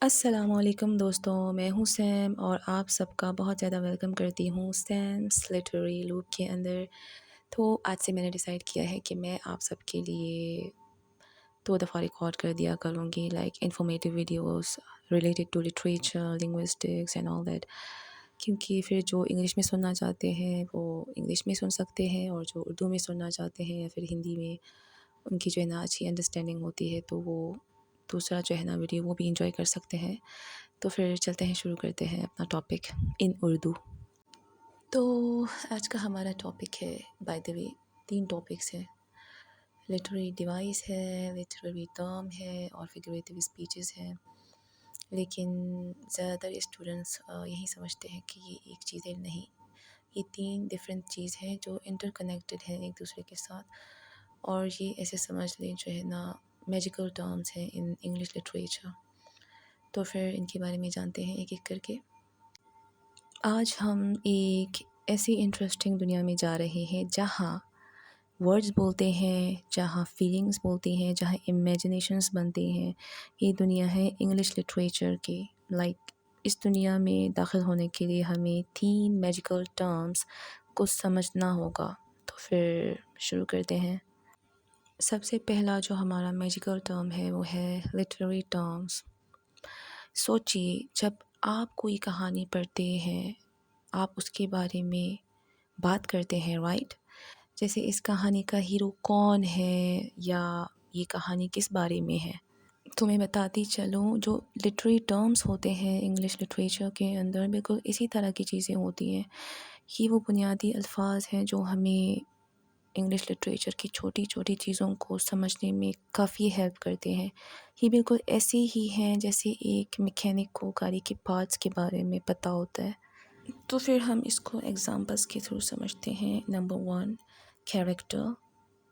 السلام علیکم دوستوں، میں ہوں سیم اور آپ سب کا بہت زیادہ ویلکم کرتی ہوں سیمس لٹریری لوپ کے اندر۔ تو آج سے میں نے ڈیسائیڈ کیا ہے کہ میں آپ سب کے لیے 2 دفعہ ریکارڈ کر دیا کروں گی، like informative videos related to literature, linguistics and all that, کیونکہ پھر جو انگلش میں سننا چاہتے ہیں وہ انگلش میں سن سکتے ہیں، اور جو اردو میں سننا چاہتے ہیں یا پھر ہندی میں، ان کی جو ہے نا اچھی انڈرسٹینڈنگ ہوتی ہے تو وہ دوسرا جو ہے نا ویڈیو وہ بھی انجوائے کر سکتے ہیں۔ تو پھر چلتے ہیں، شروع کرتے ہیں اپنا ٹاپک ان اردو۔ تو آج کا ہمارا ٹاپک ہے، بائی دا وے 3 ٹاپکس ہیں، لٹریری ڈیوائس ہے، لٹریری ٹرم ہے اور فگریٹیو اسپیچز ہیں۔ لیکن زیادہ تر اسٹوڈنٹس یہی سمجھتے ہیں کہ یہ ایک چیز ہے، نہیں، یہ 3 ڈفرینٹ چیز ہیں جو انٹر کنیکٹڈ ہیں ایک دوسرے کے ساتھ، اور یہ ایسے سمجھ لیں جو ہے نا میجیکل ٹرمز ہیں ان انگلش لٹریچر۔ تو پھر ان کے بارے میں جانتے ہیں ایک ایک کر کے۔ آج ہم ایک ایسی انٹرسٹنگ دنیا میں جا رہے ہیں جہاں ورڈز بولتے ہیں، جہاں فیلنگز بولتی ہیں، جہاں امیجنیشنز بنتے ہیں۔ یہ دنیا ہے انگلش لٹریچر کی۔ لائک اس دنیا میں داخل ہونے کے لیے ہمیں 3 میجیکل ٹرمز کو سمجھنا ہوگا۔ تو پھر شروع کرتے ہیں۔ سب سے پہلا جو ہمارا میجیکل ٹرم ہے وہ ہے لٹریری ٹرمز۔ سوچیے، جب آپ کوئی کہانی پڑھتے ہیں، آپ اس کے بارے میں بات کرتے ہیں، رائٹ؟ جیسے اس کہانی کا ہیرو کون ہے یا یہ کہانی کس بارے میں ہے۔ تو میں بتاتی چلوں، جو لٹریری ٹرمز ہوتے ہیں انگلش لٹریچر کے اندر، بالکل اسی طرح کی چیزیں ہوتی ہیں۔ یہ وہ بنیادی الفاظ ہیں جو ہمیں انگلش لٹریچر کی چھوٹی چھوٹی چیزوں کو سمجھنے میں کافی ہیلپ کرتے ہیں۔ یہ بالکل ایسے ہی ہیں جیسے ایک میکینک کو گاڑی کے پارٹس کے بارے میں پتہ ہوتا ہے۔ تو پھر ہم اس کو ایگزامپلس کے تھرو سمجھتے ہیں۔ نمبر 1، کیریکٹر،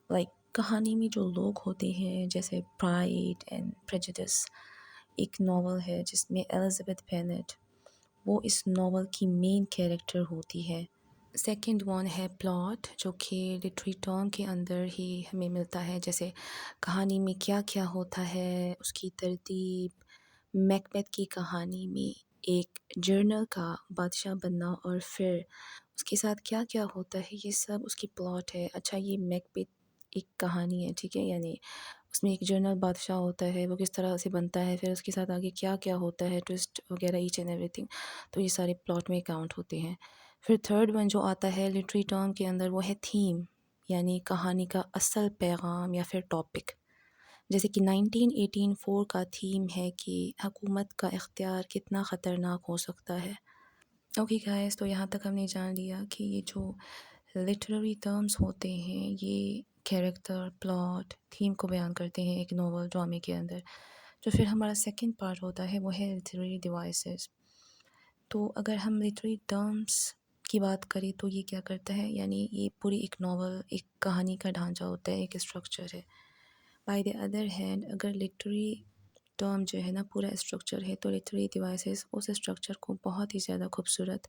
لائک کہانی میں جو لوگ ہوتے ہیں، جیسے پرائڈ اینڈ پریجوڈس ایک ناول ہے جس میں الزبتھ بینٹ، وہ اس ناول کی مین کیریکٹر ہوتی ہے۔ سیکنڈ ون ہے پلاٹ، جو کہ لٹریری ٹرم کے اندر ہی ہمیں ملتا ہے، جیسے کہانی میں کیا کیا ہوتا ہے، اس کی ترتیب۔ میکبیتھ کی کہانی میں ایک جرنل کا بادشاہ بننا اور پھر اس کے ساتھ کیا کیا ہوتا ہے، یہ سب اس کی پلاٹ ہے۔ اچھا، یہ میکبیتھ ایک کہانی ہے، ٹھیک ہے، یعنی اس میں ایک جنرل بادشاہ ہوتا ہے، وہ کس طرح سے بنتا ہے، پھر اس کے ساتھ آگے کیا کیا ہوتا ہے، ٹوسٹ وغیرہ، ایچ اینڈ ایوری تھنگ، تو یہ سارے پلاٹ میں کاؤنٹ ہوتے ہیں۔ پھر تھرڈ ون جو آتا ہے لٹری ٹرم کے اندر، وہ ہے تھیم، یعنی کہانی کا اصل پیغام یا پھر ٹاپک۔ جیسے کہ 1984 کا تھیم ہے کہ حکومت کا اختیار کتنا خطرناک ہو سکتا ہے۔ اوکے گائز، تو یہاں تک ہم نے جان لیا کہ یہ جو لٹریری ٹرمز ہوتے ہیں یہ کیریکٹر، پلاٹ، تھیم کو بیان کرتے ہیں ایک ناول ڈرامے کے اندر۔ جو پھر ہمارا سیکنڈ پارٹ ہوتا ہے وہ ہے لٹریری ڈیوائسز۔ تو اگر ہم لٹریری ٹرمز کی بات کریں تو یہ کیا کرتا ہے، یعنی یہ پوری ایک ناول، ایک کہانی کا ڈھانچہ ہوتا ہے، ایک اسٹرکچر ہے۔ بائی دی ادر ہینڈ، اگر لٹریری ٹرم جو ہے نا پورا اسٹرکچر ہے، تو لٹریری ڈیوائسز اس اسٹرکچر کو بہت ہی زیادہ خوبصورت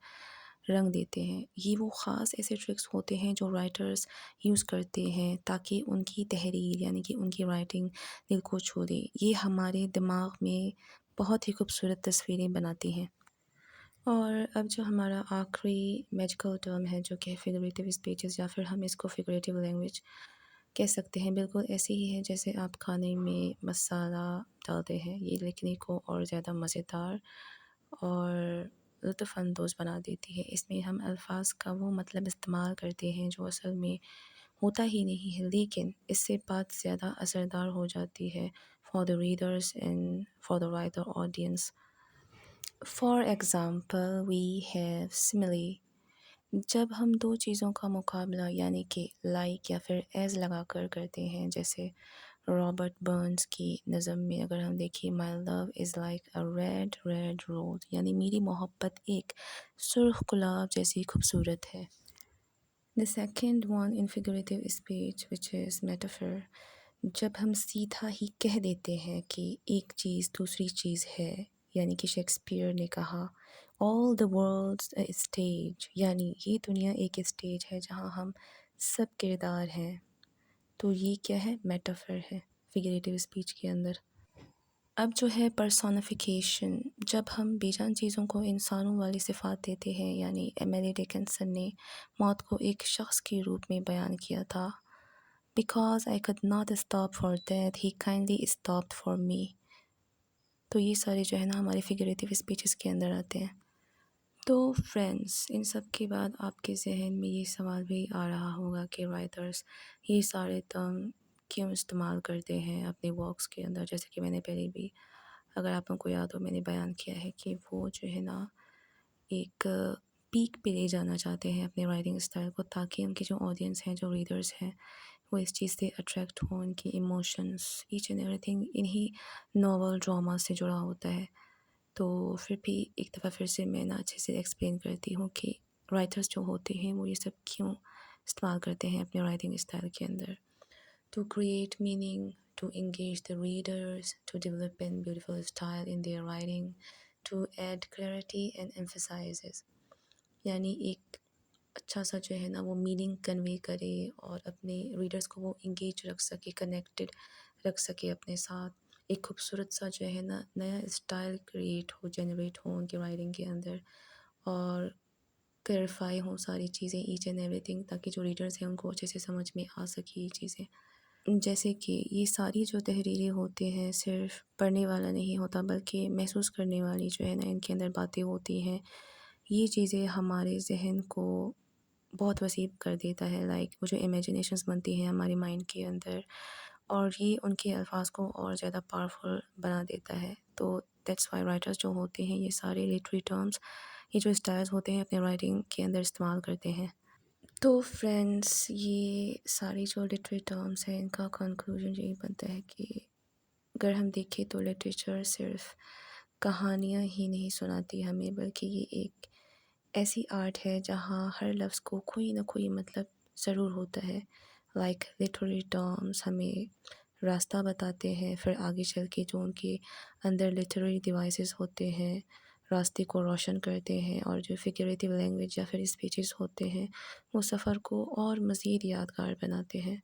رنگ دیتے ہیں۔ یہ وہ خاص ایسے ٹرکس ہوتے ہیں جو رائٹرز یوز کرتے ہیں تاکہ ان کی تحریر، یعنی کہ ان کی رائٹنگ دل کو چھو دے۔ یہ ہمارے دماغ میں بہت ہی خوبصورت تصویریں بناتی ہیں۔ اور اب جو ہمارا آخری میجیکل ٹرم ہے جو کہ فگریٹیو اسپیچز، یا پھر ہم اس کو فگریٹیو لینگویج کہہ سکتے ہیں، بالکل ایسے ہی ہے جیسے آپ کھانے میں مسالہ ڈالتے ہیں، یہ لکھنے کو اور زیادہ مزیدار اور لطف اندوز بنا دیتی ہے۔ اس میں ہم الفاظ کا وہ مطلب استعمال کرتے ہیں جو اصل میں ہوتا ہی نہیں ہے، لیکن اس سے بات زیادہ اثردار ہو جاتی ہے for the readers and for the writer audience. For example we have simile. جب ہم 2 چیزوں کا مقابلہ یعنی کہ لائک یا پھر ایز لگا کر کرتے ہیں، جیسے رابرٹ برنز کی نظم میں اگر ہم دیکھیں، my love is like a red red rose, یعنی میری محبت ایک سرخ گلاب جیسی خوبصورت ہے۔ The second one in figurative speech which is metaphor، جب ہم سیدھا ہی کہہ دیتے ہیں کہ ایک چیز دوسری چیز ہے، یعنی کہ شیکسپیئر نے کہا all the world's a stage، یعنی یہ دنیا ایک اسٹیج ہے جہاں ہم سب کردار ہیں۔ تو یہ کیا ہے؟ میٹافر ہے فگریٹیو اسپیچ کے اندر۔ اب جو ہے پرسونیفیکیشن، جب ہم بے جان چیزوں کو انسانوں والی صفات دیتے ہیں، یعنی ایمیلی ڈکنسن نے موت کو ایک شخص کے روپ میں بیان کیا تھا. Because I could not stop for that, he kindly stopped for me. تو یہ سارے جو ہے نا ہمارے فگریٹیو اسپیچز کے اندر آتے ہیں. تو فرینڈس، ان سب کے بعد آپ کے ذہن میں یہ سوال بھی آ رہا ہوگا کہ رائٹرز یہ سارے تم کیوں استعمال کرتے ہیں اپنے ورکس کے اندر. جیسے کہ میں نے پہلے بھی، اگر آپ کو یاد ہو، میں نے بیان کیا ہے کہ وہ جو ہے نا ایک پیک پہ لے جانا چاہتے ہیں اپنے رائٹنگ اسٹائل کو، تاکہ ان کی جو آڈینس ہیں، جو ریڈرز ہیں، وہ اس چیز سے اٹریکٹ ہوں. ان کی emotions each and everything انہی ناول ڈراما سے جڑا ہوتا ہے. تو پھر بھی ایک دفعہ پھر سے میں نا اچھے سے ایکسپلین کرتی ہوں کہ رائٹرز جو ہوتے ہیں وہ یہ سب کیوں استعمال کرتے ہیں اپنے رائٹنگ اسٹائل کے اندر. To create meaning, to engage the readers, to develop an beautiful style in their writing, to add clarity and emphasises. یعنی ایک اچھا سا جو ہے نا وہ میننگ کنوے کرے اور اپنے ریڈرز کو وہ انگیج رکھ سکے، کنیکٹڈ رکھ سکے اپنے ساتھ. ایک خوبصورت سا جو ہے نا نیا اسٹائل کریٹ ہو، جنریٹ ہو ان کی رائٹنگ کے اندر، اور کلیئرفائی ہوں ساری چیزیں، ایچ اینڈ ایوری تھنگ، تاکہ جو ریڈرز ہیں ان کو اچھے سے سمجھ میں آ سکے یہ چیزیں. جیسے کہ یہ ساری جو تحریریں ہوتے ہیں صرف پڑھنے والا نہیں ہوتا، بلکہ محسوس کرنے والی جو ہے نا ان کے اندر باتیں ہوتی ہیں. یہ چیزیں ہمارے ذہن کو بہت وسیع کر دیتا ہے، لائک وہ جو امیجنیشنز بنتی ہیں ہمارے مائنڈ کے اندر، اور یہ ان کے الفاظ کو اور زیادہ پاورفل بنا دیتا ہے. تو دیٹس وائی رائٹرز جو ہوتے ہیں یہ سارے لٹری ٹرمز، یہ جو اسٹائلز ہوتے ہیں اپنے رائٹنگ کے اندر استعمال کرتے ہیں. تو فرینڈس، یہ ساری جو لٹری ٹرمز ہیں ان کا کنکلوژن یہی بنتا ہے کہ اگر ہم دیکھیں تو لٹریچر صرف کہانیاں ہی نہیں سناتی ہمیں، بلکہ یہ ایک ایسی آرٹ ہے جہاں ہر لفظ کو کوئی نہ کوئی مطلب ضرور ہوتا ہے. لائک لٹریری ٹرمز ہمیں راستہ بتاتے ہیں، پھر آگے چل کے جو ان کے اندر لٹریری ڈیوائسز ہوتے ہیں راستے کو روشن کرتے ہیں، اور جو فگریٹیو لینگویج یا پھر اسپیچز ہوتے ہیں وہ سفر کو اور مزید یادگار بناتے ہیں.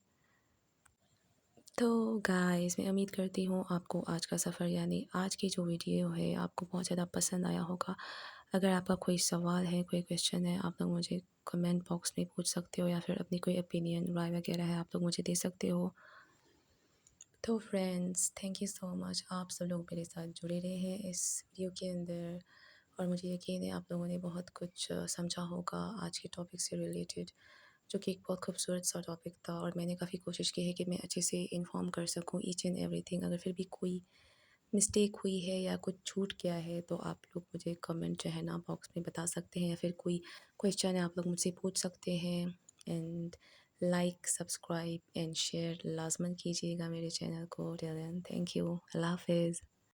تو گائز، میں امید کرتی ہوں آپ کو آج کا سفر، یعنی آج کی جو ویڈیو ہے، آپ کو بہت زیادہ پسند آیا ہوگا. اگر آپ کا کوئی سوال ہے، کوئی کویشچن ہے، آپ لوگ مجھے کمنٹ باکس میں پوچھ سکتے ہو، یا پھر اپنی کوئی اوپینین، رائے وغیرہ ہے آپ لوگ مجھے دے سکتے ہو. تو فرینڈس، تھینک یو سو مچ، آپ سب لوگ میرے ساتھ جڑے رہے ہیں اس ویڈیو کے اندر، اور مجھے یقین ہے آپ لوگوں نے بہت کچھ سمجھا ہوگا آج کے ٹاپک سے ریلیٹڈ، جو کہ ایک بہت خوبصورت سا ٹاپک تھا، اور میں نے کافی کوشش کی ہے کہ میں اچھے سے انفارم کر سکوں ایچ اینڈ ایوری تھنگ. اگر پھر بھی کوئی مسٹیک ہوئی ہے یا کچھ چھوٹ گیا ہے تو آپ لوگ مجھے کمنٹ جو ہے نا باکس میں بتا سکتے ہیں، یا پھر کوئی کویشچن ہے آپ لوگ مجھ سے پوچھ سکتے ہیں. And like, subscribe and share لازماً کیجیے گا میرے چینل کو. ٹل دین، تھینک یو، اللہ حافظ.